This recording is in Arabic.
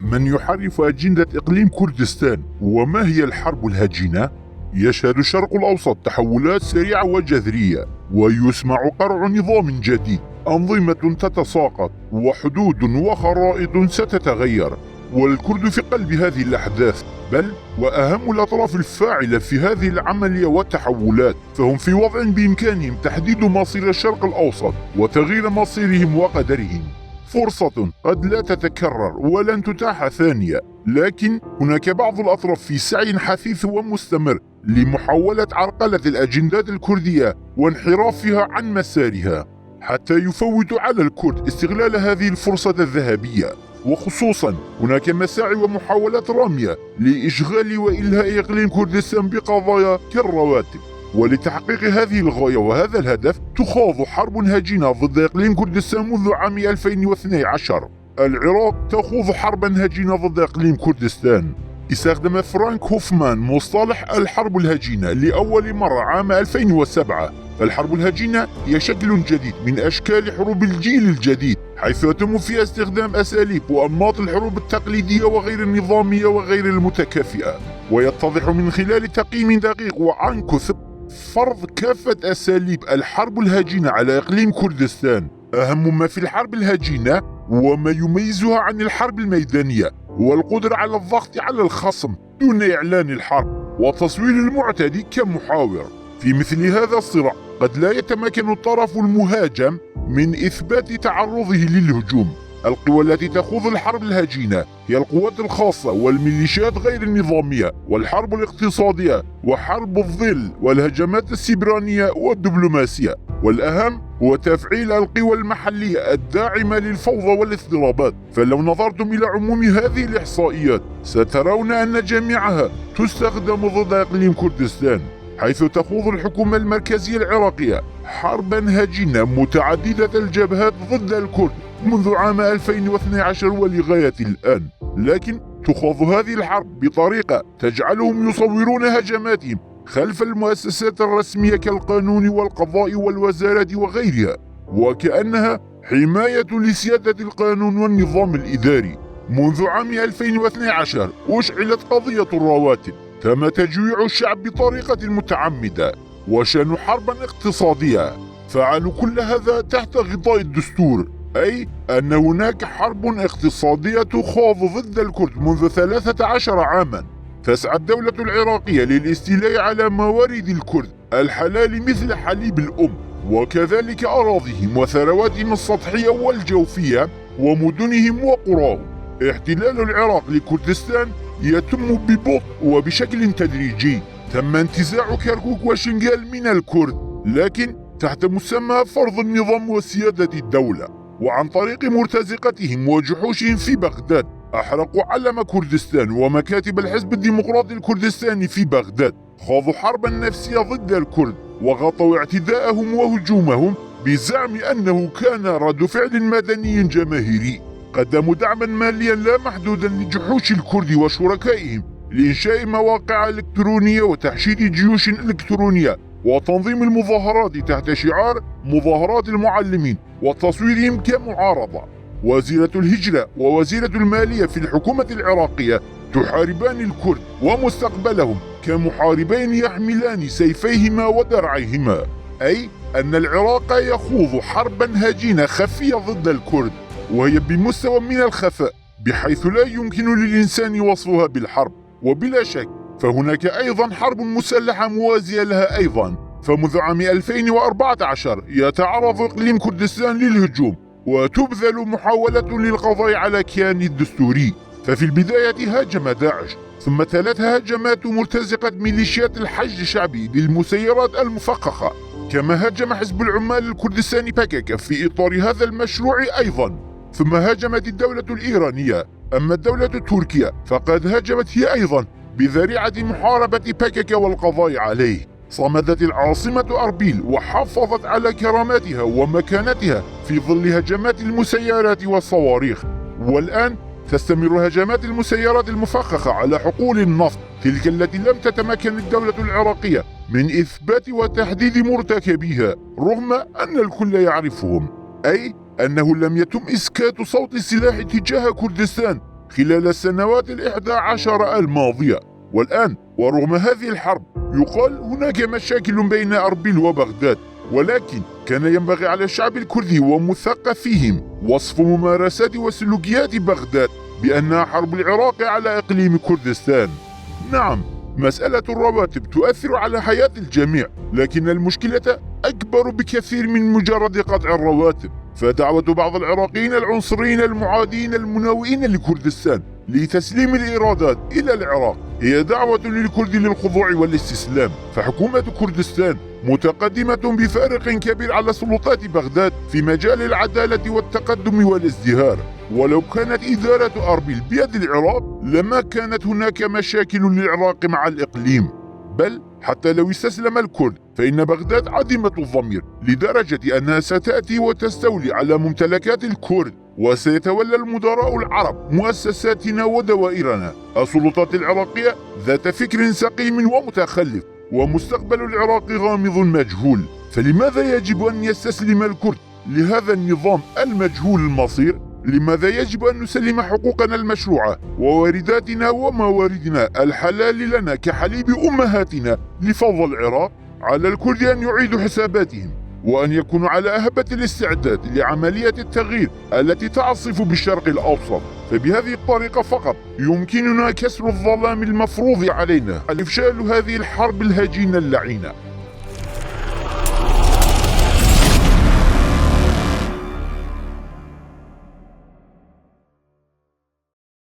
من يحرف أجندة إقليم كردستان؟ وما هي الحرب الهجينة؟ يشهد الشرق الأوسط تحولات سريعة وجذرية، ويسمع قرع نظام جديد، أنظمة تتساقط، وحدود وخرائط ستتغير، والكرد في قلب هذه الأحداث، بل وأهم الأطراف الفاعلة في هذه العملية والتحولات، فهم في وضع بإمكانهم تحديد مصير الشرق الأوسط وتغيير مصيرهم وقدرهم. فرصة قد لا تتكرر ولن تتاح ثانية، لكن هناك بعض الأطراف في سعي حثيث ومستمر لمحاولة عرقلة الأجندات الكردية وانحرافها عن مسارها، حتى يفوتوا على الكرد استغلال هذه الفرصة الذهبية. وخصوصا هناك مساعي ومحاولات رامية لإشغال وإلهاء إقليم كردستان بقضايا كالرواتب. ولتحقيق هذه الغاية وهذا الهدف تخاض حرب هجينة ضد إقليم كردستان منذ عام 2012. العراق تخوض حربا هجينة ضد إقليم كردستان. استخدم فرانك هوفمان مصطلح الحرب الهجينة لأول مرة عام 2007. الحرب الهجينة هي شكل جديد من أشكال حروب الجيل الجديد، حيث يتم فيها استخدام أساليب وأنماط الحروب التقليدية وغير النظامية وغير المتكافئة. ويتضح من خلال تقييم دقيق وعن كثب فرض كافة أساليب الحرب الهجينة على إقليم كردستان. أهم ما في الحرب الهجينة وما يميزها عن الحرب الميدانية هو القدرة على الضغط على الخصم دون إعلان الحرب وتصوير المعتدي كمحاور. في مثل هذا الصراع قد لا يتمكن الطرف المهاجم من إثبات تعرضه للهجوم. القوى التي تخوض الحرب الهجينة هي القوات الخاصة والميليشيات غير النظامية والحرب الاقتصادية وحرب الظل والهجمات السيبرانية والدبلوماسية، والأهم هو تفعيل القوى المحلية الداعمة للفوضى والاضطرابات. فلو نظرتم إلى عموم هذه الإحصائيات سترون أن جميعها تستخدم ضد إقليم كردستان، حيث تخوض الحكومة المركزية العراقية حربا هجينة متعددة الجبهات ضد الكرد منذ عام 2012 ولغاية الآن، لكن تخوض هذه الحرب بطريقة تجعلهم يصورون هجماتهم خلف المؤسسات الرسمية كالقانون والقضاء والوزارات وغيرها، وكأنها حماية لسيادة القانون والنظام الإداري. منذ عام 2012 أشعلت قضية الرواتب، تم تجويع الشعب بطريقة متعمدة وشنوا حربا اقتصادية. فعلوا كل هذا تحت غطاء الدستور، أي أن هناك حرب اقتصادية تخاض ضد الكرد منذ 13 عاما. تسعى الدولة العراقية للاستيلاء على موارد الكرد الحلال مثل حليب الأم، وكذلك أراضيهم وثرواتهم السطحية والجوفية ومدنهم وقراهم. احتلال العراق لكردستان يتم ببطء وبشكل تدريجي. تم انتزاع كركوك وشنغال من الكرد، لكن تحت مسمى فرض النظام وسيادة الدولة، وعن طريق مرتزقتهم وجحوشهم في بغداد. أحرقوا علم كردستان ومكاتب الحزب الديمقراطي الكردستاني في بغداد. خاضوا حربا نفسية ضد الكرد وغطوا اعتداءهم وهجومهم بزعم أنه كان رد فعل مدني جماهيري. قدموا دعما ماليا لا محدودا لجحوش الكرد وشركائهم لإنشاء مواقع إلكترونية وتحشيد جيوش إلكترونية وتنظيم المظاهرات تحت شعار مظاهرات المعلمين وتصويرهم كمعارضة. وزيرة الهجرة ووزيرة المالية في الحكومة العراقية تحاربان الكرد ومستقبلهم كمحاربين يحملان سيفيهما ودرعيهما، أي أن العراق يخوض حربا هجينة خفية ضد الكرد، وهي بمستوى من الخفاء بحيث لا يمكن للإنسان وصفها بالحرب. وبلا شك فهناك أيضا حرب مسلحة موازية لها أيضا. فمنذ عام 2014 يتعرض إقليم كردستان للهجوم وتبذل محاولة للقضاء على كيانه الدستوري. ففي البداية هاجم داعش، ثم تلتها هجمات مرتزقة ميليشيات الحشد الشعبي للمسيرات المفخخة، كما هاجم حزب العمال الكردستاني PKK في إطار هذا المشروع أيضا. ثم هاجمت الدولة الإيرانية. أما الدولة التركية فقد هاجمت هي أيضا بذريعة محاربة PKK والقضاء عليه. صمدت العاصمة أربيل وحافظت على كراماتها ومكانتها في ظل هجمات المسيرات والصواريخ، والآن تستمر هجمات المسيرات المفخخة على حقول النفط، تلك التي لم تتمكن الدولة العراقية من إثبات وتحديد مرتكبيها رغم أن الكل يعرفهم، أي أنه لم يتم إسكات صوت السلاح تجاه كردستان خلال السنوات 11 الماضية. والآن ورغم هذه الحرب يقال هناك مشاكل بين أربيل وبغداد، ولكن كان ينبغي على الشعب الكردي ومثقفيهم وصف ممارسات وسلوكيات بغداد بأنها حرب العراق على إقليم كردستان. نعم، مسألة الرواتب تؤثر على حياة الجميع، لكن المشكلة أكبر بكثير من مجرد قطع الرواتب. فدعوة بعض العراقيين العنصريين المعادين المناوئين لكردستان لتسليم الإيرادات إلى العراق هي دعوة للكرد للخضوع والاستسلام. فحكومة كردستان متقدمة بفارق كبير على سلطات بغداد في مجال العدالة والتقدم والازدهار. ولو كانت إدارة أربيل بيد العراق لما كانت هناك مشاكل للعراق مع الإقليم، بل حتى لو استسلم الكرد فإن بغداد عديمة الضمير لدرجة أنها ستأتي وتستولي على ممتلكات الكرد، وسيتولى المدراء العرب مؤسساتنا ودوائرنا. السلطات العراقية ذات فكر سقيم ومتخلف، ومستقبل العراق غامض مجهول. فلماذا يجب أن يستسلم الكرد لهذا النظام المجهول المصير؟ لماذا يجب أن نسلم حقوقنا المشروعة ووارداتنا ومواردنا الحلال لنا كحليب أمهاتنا لفوضى العراق؟ على الكرد أن يعيدوا حساباتهم، وأن يكونوا على أهبة الاستعداد لعملية التغيير التي تعصف بالشرق الأوسط. فبهذه الطريقة فقط يمكننا كسر الظلام المفروض علينا، إفشال هذه الحرب الهجينة اللعينة.